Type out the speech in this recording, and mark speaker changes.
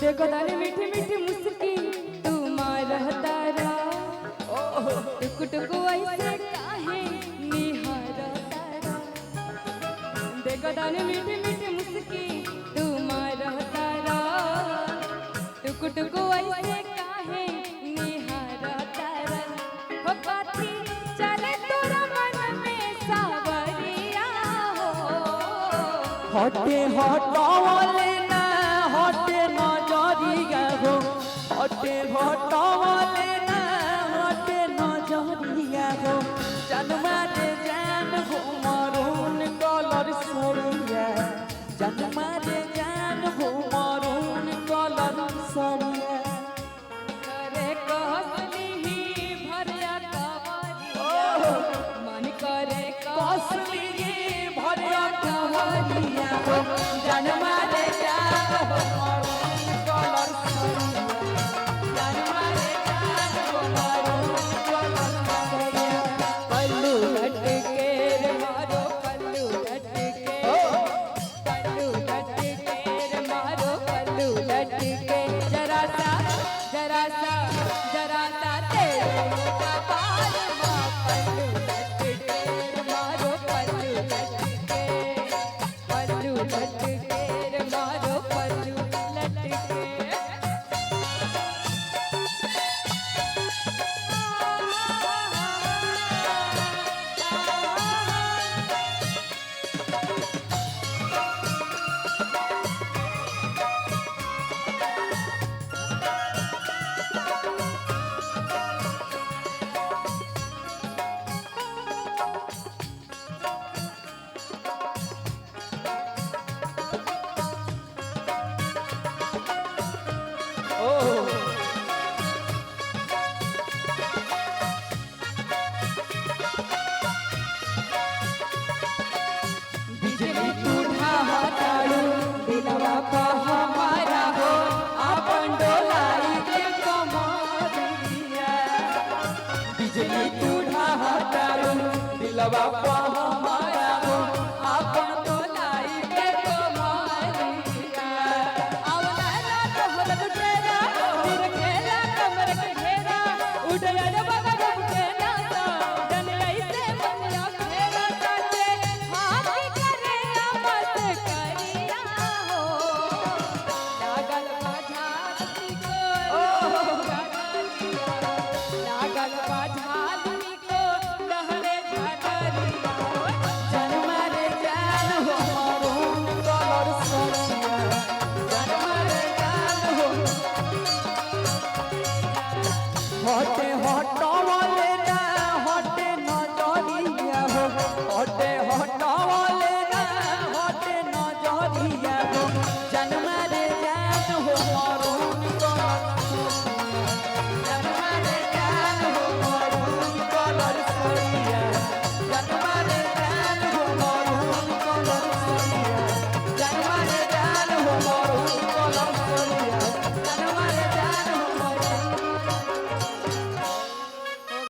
Speaker 1: देखो तारे मीठी मीठी मुस्की तुम्हारा तारा टुक टुक ऐसे काहे निहारा तारा। देखो तारे मीठी मीठी मुस्की तुम्हारा तारा टुक टुक ऐसे काहे निहारा तारा। हो काठी चले तोरा मन में सावरिया हो
Speaker 2: हटे हटावले ना हटे नजरिया हो हटे हटावले ना हटे नजरिया हो जन्मा रे जान हो मरून कलर सरिया जन्मा रे जान हो मरून कलर सरिया
Speaker 1: करे कसली भरिया कवरिया मन करे
Speaker 2: कसली भरिया कवरिया हो जन्मा रे जान हो मरून कलर सरिया जन्मा रे जान हो मरून कलर सरिया
Speaker 1: पल्लू लटके रे मारो पल्लू लटके पल्लू लटके जरा सा तेरे कपाल माँ पल्लू लटके रे मारो पल्लू लटके रे मारो पल्लू लटके।
Speaker 2: बिजली टूटा हटाड़ू दिलवा का हमारा हो अपन डोलाई के कमारिया बिजली टूटा हटाड़ू दिलवा का